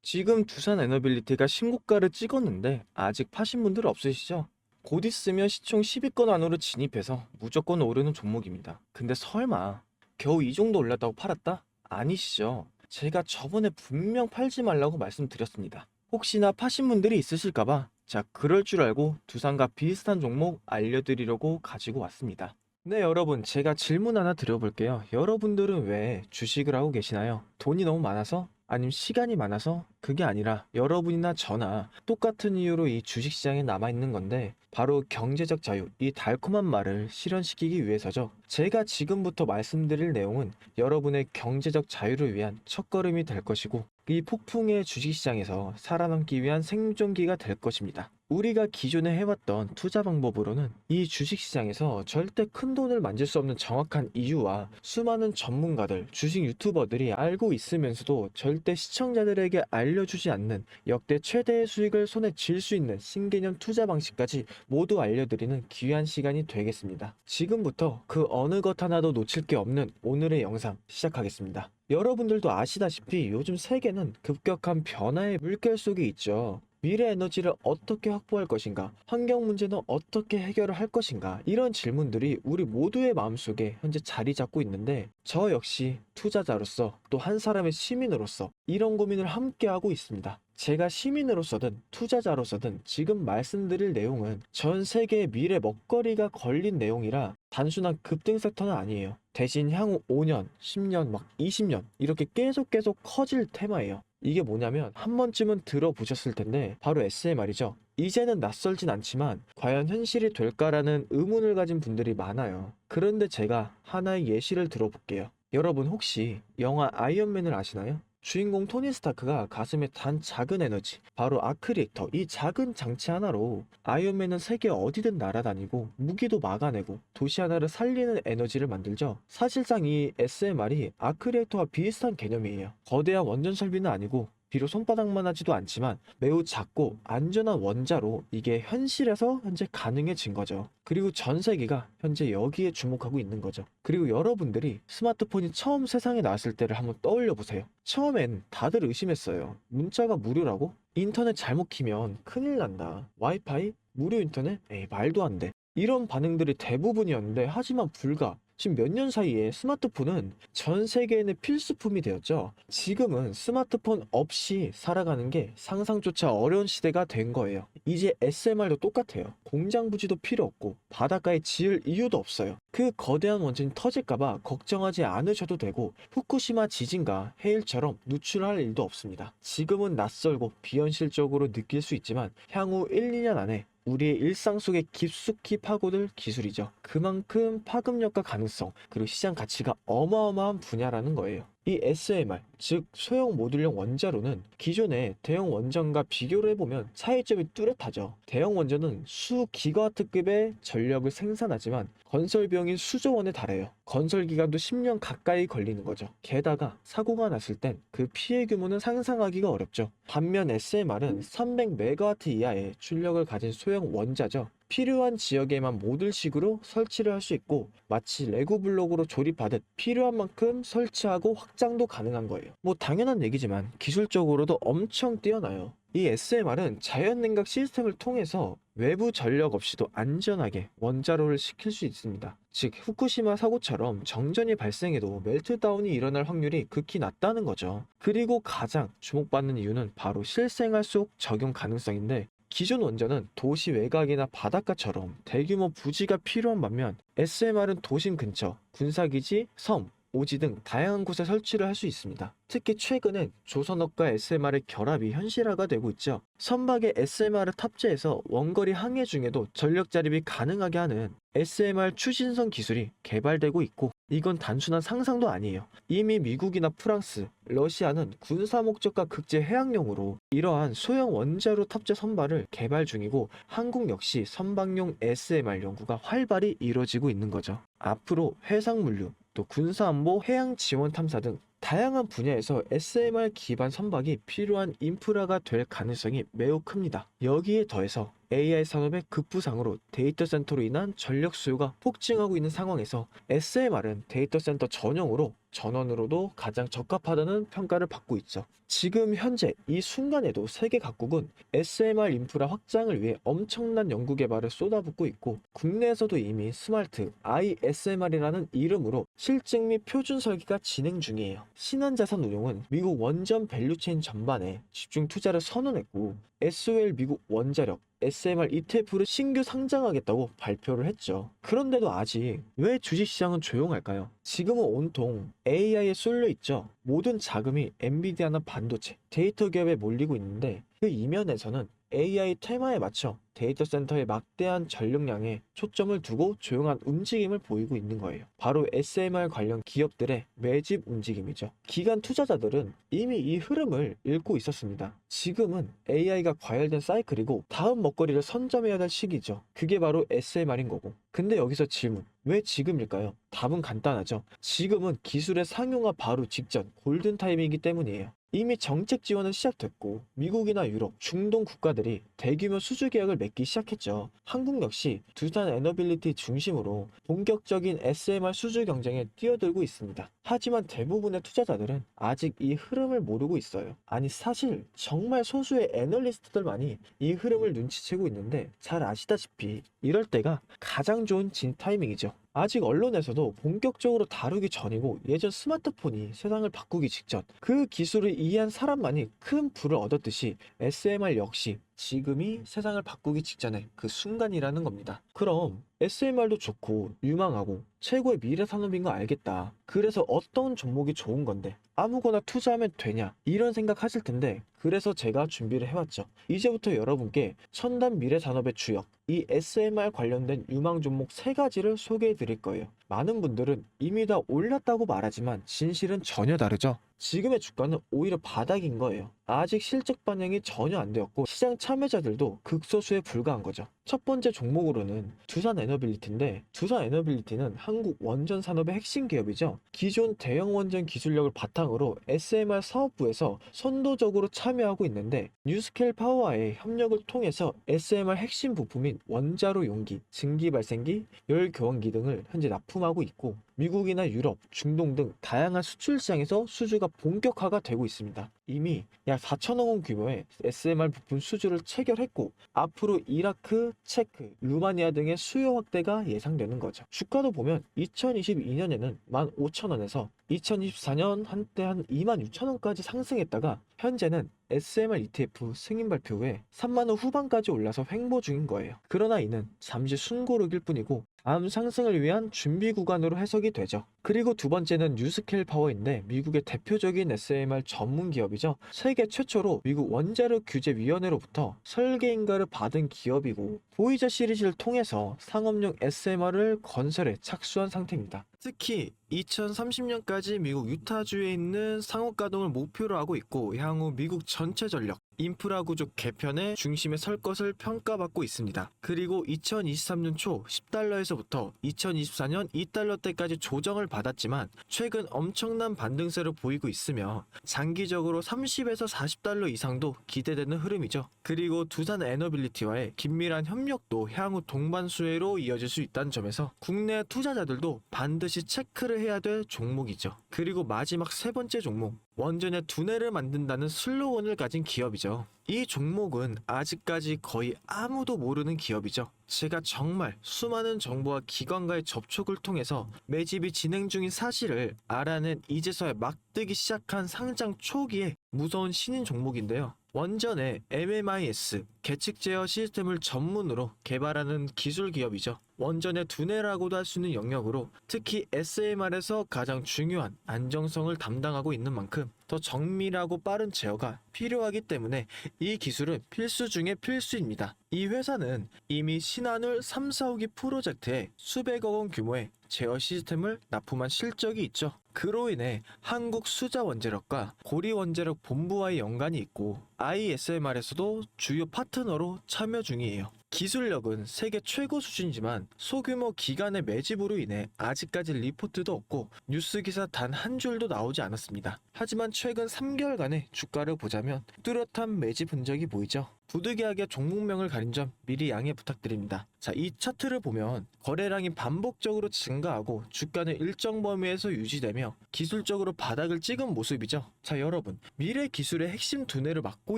지금 두산 에너빌리티가 신고가를 찍었는데 아직 파신 분들 없으시죠? 곧 있으면 시총 10위권 안으로 진입해서 무조건 오르는 종목입니다. 근데 설마 겨우 이 정도 올랐다고 팔았다? 아니시죠? 제가 저번에 분명 팔지 말라고 말씀드렸습니다. 혹시나 파신 분들이 있으실까봐 자, 그럴 줄 알고 두산과 비슷한 종목 알려드리려고 가지고 왔습니다. 네, 여러분, 제가 질문 하나 드려볼게요. 여러분들은 왜 주식을 하고 계시나요? 돈이 너무 많아서? 아니면 시간이 많아서? 그게 아니라 여러분이나 저나 똑같은 이유로 이 주식시장에 남아있는 건데 바로 경제적 자유, 이 달콤한 말을 실현시키기 위해서죠. 제가 지금부터 말씀드릴 내용은 여러분의 경제적 자유를 위한 첫걸음이 될 것이고 이 폭풍의 주식시장에서 살아남기 위한 생존기가 될 것입니다. 우리가 기존에 해왔던 투자 방법으로는 이 주식시장에서 절대 큰 돈을 만질 수 없는 정확한 이유와 수많은 전문가들, 주식 유튜버들이 알고 있으면서도 절대 시청자들에게 알려주지 않는 역대 최대의 수익을 손에 쥘 수 있는 신개념 투자 방식까지 모두 알려드리는 귀한 시간이 되겠습니다. 지금부터 그 어느 것 하나도 놓칠 게 없는 오늘의 영상 시작하겠습니다. 여러분들도 아시다시피 요즘 세계는 급격한 변화의 물결 속에 있죠. 미래 에너지를 어떻게 확보할 것인가? 환경 문제는 어떻게 해결을 할 것인가? 이런 질문들이 우리 모두의 마음속에 현재 자리 잡고 있는데 저 역시 투자자로서 또 한 사람의 시민으로서 이런 고민을 함께 하고 있습니다. 제가 시민으로서든 투자자로서든 지금 말씀드릴 내용은 전 세계의 미래 먹거리가 걸린 내용이라 단순한 급등 섹터는 아니에요. 대신 향후 5년, 10년, 막 20년 이렇게 계속 커질 테마예요. 이게 뭐냐면 한 번쯤은 들어보셨을 텐데 바로 SMR이죠. 이제는 낯설진 않지만 과연 현실이 될까라는 의문을 가진 분들이 많아요. 그런데 제가 하나의 예시를 들어볼게요. 여러분 혹시 영화 아이언맨을 아시나요? 주인공 토니 스타크가 가슴에 단 작은 에너지, 바로 아크 리액터, 이 작은 장치 하나로 아이언맨은 세계 어디든 날아다니고 무기도 막아내고 도시 하나를 살리는 에너지를 만들죠. 사실상 이 SMR이 아크 리액터와 비슷한 개념이에요. 거대한 원전 설비는 아니고 비록 손바닥만 하지도 않지만 매우 작고 안전한 원자로 이게 현실에서 현재 가능해진 거죠. 그리고 전 세계가 현재 여기에 주목하고 있는 거죠. 그리고 여러분들이 스마트폰이 처음 세상에 나왔을 때를 한번 떠올려 보세요. 처음엔 다들 의심했어요. 문자가 무료라고? 인터넷 잘못 키면 큰일 난다. 와이파이? 무료 인터넷? 에이, 말도 안 돼. 이런 반응들이 대부분이었는데 하지만 불과 지금 몇 년 사이에 스마트폰은 전 세계인의 필수품이 되었죠. 지금은 스마트폰 없이 살아가는 게 상상조차 어려운 시대가 된 거예요. 이제 SMR도 똑같아요. 공장 부지도 필요 없고 바닷가에 지을 이유도 없어요. 그 거대한 원전이 터질까봐 걱정하지 않으셔도 되고 후쿠시마 지진과 해일처럼 누출할 일도 없습니다. 지금은 낯설고 비현실적으로 느낄 수 있지만 향후 1, 2년 안에 우리의 일상 속에 깊숙이 파고들 기술이죠. 그만큼 파급력과 가능성, 그리고 시장 가치가 어마어마한 분야라는 거예요. 이 SMR, 즉 소형 모듈형 원자로는 기존의 대형 원전과 비교를 해보면 차이점이 뚜렷하죠. 대형 원전은 수 기가와트급의 전력을 생산하지만 건설 비용이 수조 원에 달해요. 건설 기간도 10년 가까이 걸리는 거죠. 게다가 사고가 났을 땐 그 피해 규모는 상상하기가 어렵죠. 반면 SMR은 300메가와트 이하의 출력을 가진 소형 원자죠. 필요한 지역에만 모듈식으로 설치를 할 수 있고 마치 레고 블록으로 조립하듯 필요한 만큼 설치하고 확장도 가능한 거예요. 뭐 당연한 얘기지만 기술적으로도 엄청 뛰어나요. 이 SMR은 자연 냉각 시스템을 통해서 외부 전력 없이도 안전하게 원자로를 식힐 수 있습니다. 즉 후쿠시마 사고처럼 정전이 발생해도 멜트다운이 일어날 확률이 극히 낮다는 거죠. 그리고 가장 주목받는 이유는 바로 실생활 속 적용 가능성인데 기존 원전은 도시 외곽이나 바닷가처럼 대규모 부지가 필요한 반면 SMR은 도심 근처, 군사기지, 섬, 오지 등 다양한 곳에 설치를 할 수 있습니다. 특히 최근엔 조선업과 SMR의 결합이 현실화가 되고 있죠. 선박에 SMR을 탑재해서 원거리 항해 중에도 전력 자립이 가능하게 하는 SMR 추진선 기술이 개발되고 있고 이건 단순한 상상도 아니에요. 이미 미국이나 프랑스, 러시아는 군사 목적과 국제 해양용으로 이러한 소형 원자로 탑재 선박을 개발 중이고 한국 역시 선박용 SMR 연구가 활발히 이루어지고 있는 거죠. 앞으로 해상물류, 또 군사안보, 해양 지원 탐사 등 다양한 분야에서 SMR 기반 선박이 필요한 인프라가 될 가능성이 매우 큽니다. 여기에 더해서 AI 산업의 급부상으로 데이터 센터로 인한 전력 수요가 폭증하고 있는 상황에서 SMR은 데이터 센터 전용으로 전원으로도 가장 적합하다는 평가를 받고 있죠. 지금 현재 이 순간에도 세계 각국은 SMR 인프라 확장을 위해 엄청난 연구 개발을 쏟아붓고 있고, 국내에서도 이미 스마트 ISMR이라는 이름으로 실증 및 표준 설계가 진행 중이에요. 신한자산 운용은 미국 원전 밸류체인 전반에 집중 투자를 선언했고, SOL 미국 원자력 SMR ETF를 신규 상장하겠다고 발표를 했죠. 그런데도 아직 왜 주식시장은 조용할까요? 지금은 온통 AI에 쏠려 있죠. 모든 자금이 엔비디아나 반도체, 데이터 기업에 몰리고 있는데, 그 이면에서는 AI 테마에 맞춰 데이터 센터의 막대한 전력량에 초점을 두고 조용한 움직임을 보이고 있는 거예요. 바로 SMR 관련 기업들의 매집 움직임이죠. 기관 투자자들은 이미 이 흐름을 읽고 있었습니다. 지금은 AI가 과열된 사이클이고 다음 먹거리를 선점해야 될 시기죠. 그게 바로 SMR인 거고. 근데 여기서 질문, 왜 지금일까요? 답은 간단하죠. 지금은 기술의 상용화 바로 직전 골든 타임이기 때문이에요. 이미 정책 지원은 시작됐고, 미국이나 유럽, 중동 국가들이 대규모 수주 계약을 맺기 시작했죠. 한국 역시 두산 에너빌리티 중심으로 본격적인 SMR 수주 경쟁에 뛰어들고 있습니다. 하지만 대부분의 투자자들은 아직 이 흐름을 모르고 있어요. 아니, 사실 정말 소수의 애널리스트들만이 이 흐름을 눈치채고 있는데, 잘 아시다시피 이럴 때가 가장 좋은 진 타이밍이죠. 아직 언론에서도 본격적으로 다루기 전이고, 예전 스마트폰이 세상을 바꾸기 직전 그 기술을 이해한 사람만이 큰 부를 얻었듯이 SMR 역시 지금이 세상을 바꾸기 직전의 그 순간이라는 겁니다. 그럼 SMR도 좋고 유망하고 최고의 미래 산업인 거 알겠다. 그래서 어떤 종목이 좋은 건데 아무거나 투자하면 되냐, 이런 생각 하실 텐데, 그래서 제가 준비를 해왔죠. 이제부터 여러분께 첨단 미래 산업의 주역, 이 SMR 관련된 유망 종목 3가지를 소개해 드릴 거예요. 많은 분들은 이미 다 올랐다고 말하지만 진실은 전혀 다르죠. 지금의 주가는 오히려 바닥인 거예요. 아직 실적 반영이 전혀 안 되었고, 시장 참여자들도 극소수에 불과한 거죠. 첫 번째 종목으로는 두산 에너빌리티인데, 두산 에너빌리티는 한국 원전 산업의 핵심 기업이죠. 기존 대형 원전 기술력을 바탕으로 SMR 사업부에서 선도적으로 참여하고 있는데, 뉴스케일 파워와의 협력을 통해서 SMR 핵심 부품인 원자로 용기, 증기 발생기, 열 교환기 등을 현재 납품하고 있고, 미국이나 유럽, 중동 등 다양한 수출 시장에서 수주가 본격화가 되고 있습니다. 이미 약 4천억 원 규모의 SMR 부품 수주를 체결했고, 앞으로 이라크, 체크, 루마니아 등의 수요 확대가 예상되는 거죠. 주가도 보면 2022년에는 15,000원에서 2024년 한때 한 26,000원까지 상승했다가 현재는 SMR ETF 승인 발표 후에 3만원 후반까지 올라서 횡보 중인 거예요. 그러나 이는 잠시 숨고르기일 뿐이고 다음 상승을 위한 준비 구간으로 해석이 되죠. 그리고 두 번째는 뉴스케일 파워인데, 미국의 대표적인 SMR 전문 기업이죠. 세계 최초로 미국 원자력 규제 위원회로부터 설계 인가를 받은 기업이고, 보이저 시리즈를 통해서 상업용 SMR을 건설에 착수한 상태입니다. 특히 2030년까지 미국 유타주에 있는 상업 가동을 목표로 하고 있고, 향후 미국 전체 전력 인프라 구조 개편의 중심에 설 것을 평가받고 있습니다. 그리고 2023년 초 10달러에서부터 2024년 2달러대까지 조정을 받았지만 최근 엄청난 반등세를 보이고 있으며, 장기적으로 30에서 40달러 이상도 기대되는 흐름이죠. 그리고 두산 에너빌리티와의 긴밀한 협력도 향후 동반 수혜로 이어질 수 있다는 점에서 국내 투자자들도 반드시 체크를 해야 될 종목이죠. 그리고 마지막 3번째 종목, 원전의 두뇌를 만든다는 슬로건을 가진 기업이죠. 이 종목은 아직까지 거의 아무도 모르는 기업이죠. 제가 정말 수많은 정보와 기관과의 접촉을 통해서 매집이 진행 중인 사실을 알아낸 이제서야 막 뜨기 시작한 상장 초기에 무서운 신인 종목인데요. 원전의 MMIS, 계측 제어 시스템을 전문으로 개발하는 기술 기업이죠. 원전의 두뇌라고도 할 수 있는 영역으로 특히 SMR에서 가장 중요한 안정성을 담당하고 있는 만큼 더 정밀하고 빠른 제어가 필요하기 때문에 이 기술은 필수 중의 필수입니다. 이 회사는 이미 신한울 3, 4호기 프로젝트에 수백억 원 규모의 제어 시스템을 납품한 실적이 있죠. 그로 인해 한국수자원자력과 고리원자력 본부와의 연관이 있고 ISMR에서도 주요 파트너로 참여 중이에요. 기술력은 세계 최고 수준이지만 소규모 기관의 매집으로 인해 아직까지 리포트도 없고 뉴스 기사 단 한 줄도 나오지 않았습니다. 하지만 최근 3개월간의 주가를 보자면 뚜렷한 매집 흔적이 보이죠. 부득이하게 종목명을 가린 점 미리 양해 부탁드립니다. 자, 이 차트를 보면 거래량이 반복적으로 증가하고 주가는 일정 범위에서 유지되며 기술적으로 바닥을 찍은 모습이죠. 자, 여러분, 미래 기술의 핵심 두뇌를 맡고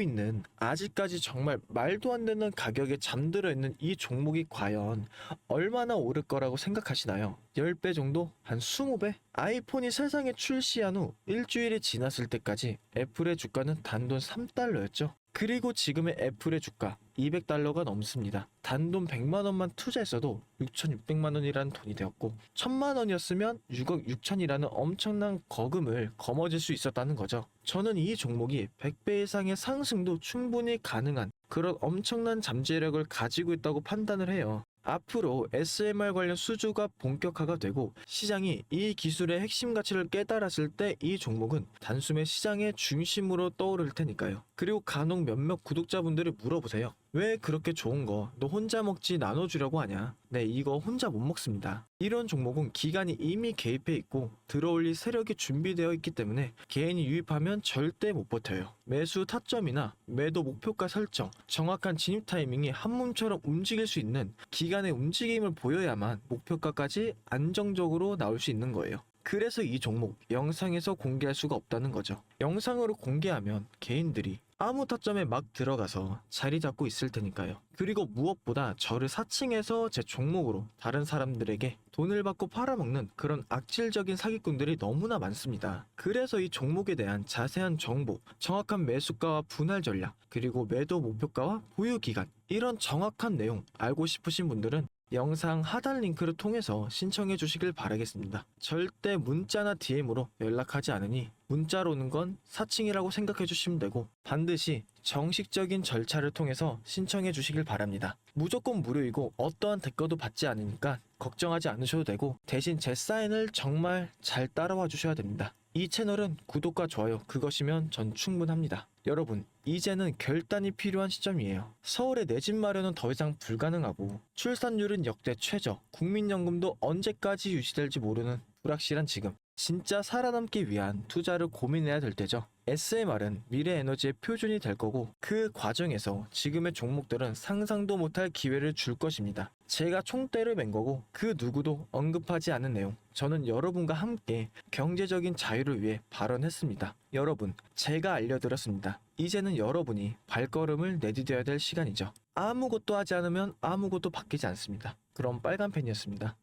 있는 아직까지 정말 말도 안 되는 가격에 잠들어 있는 이 종목이 과연 얼마나 오를 거라고 생각하시나요? 10배 정도? 한 20배? 아이폰이 세상에 출시한 후 일주일이 지났을 때까지 애플의 주가는 단돈 3달러였죠. 그리고 지금의 애플의 주가 200달러가 넘습니다. 단돈 100만 원만 투자했어도 6,600만 원이라는 돈이 되었고 1,000만 원이었으면 6억 6천이라는 엄청난 거금을 거머쥘 수 있었다는 거죠. 저는 이 종목이 100배 이상의 상승도 충분히 가능한 그런 엄청난 잠재력을 가지고 있다고 판단을 해요. 앞으로 SMR 관련 수주가 본격화가 되고 시장이 이 기술의 핵심 가치를 깨달았을 때 이 종목은 단숨에 시장의 중심으로 떠오를 테니까요. 그리고 간혹 몇몇 구독자분들이 물어보세요. 왜 그렇게 좋은 거 너 혼자 먹지 나눠주려고 하냐? 네, 이거 혼자 못 먹습니다. 이런 종목은 기관이 이미 개입해 있고 들어올릴 세력이 준비되어 있기 때문에 개인이 유입하면 절대 못 버텨요. 매수 타점이나 매도 목표가 설정, 정확한 진입 타이밍이 한몸처럼 움직일 수 있는 기관의 움직임을 보여야만 목표가까지 안정적으로 나올 수 있는 거예요. 그래서 이 종목 영상에서 공개할 수가 없다는 거죠. 영상으로 공개하면 개인들이 아무 타점에 막 들어가서 자리 잡고 있을 테니까요. 그리고 무엇보다 저를 사칭해서 제 종목으로 다른 사람들에게 돈을 받고 팔아먹는 그런 악질적인 사기꾼들이 너무나 많습니다. 그래서 이 종목에 대한 자세한 정보, 정확한 매수가와 분할 전략, 그리고 매도 목표가와 보유 기간, 이런 정확한 내용 알고 싶으신 분들은 영상 하단 링크를 통해서 신청해 주시길 바라겠습니다. 절대 문자나 DM으로 연락하지 않으니 문자로 오는 건 사칭이라고 생각해 주시면 되고 반드시 정식적인 절차를 통해서 신청해 주시길 바랍니다. 무조건 무료이고 어떠한 대가도 받지 않으니까 걱정하지 않으셔도 되고 대신 제 사인을 정말 잘 따라와 주셔야 됩니다. 이 채널은 구독과 좋아요 그것이면 전 충분합니다. 여러분, 이제는 결단이 필요한 시점이에요. 서울의 내 집 마련은 더 이상 불가능하고 출산율은 역대 최저, 국민연금도 언제까지 유지될지 모르는 불확실한 지금, 진짜 살아남기 위한 투자를 고민해야 될 때죠. SMR은 미래 에너지의 표준이 될 거고 그 과정에서 지금의 종목들은 상상도 못할 기회를 줄 것입니다. 제가 총대를 맨 거고 그 누구도 언급하지 않은 내용, 저는 여러분과 함께 경제적인 자유를 위해 발언했습니다. 여러분, 제가 알려드렸습니다. 이제는 여러분이 발걸음을 내디뎌야 될 시간이죠. 아무것도 하지 않으면 아무것도 바뀌지 않습니다. 그럼 빨간 펜이었습니다.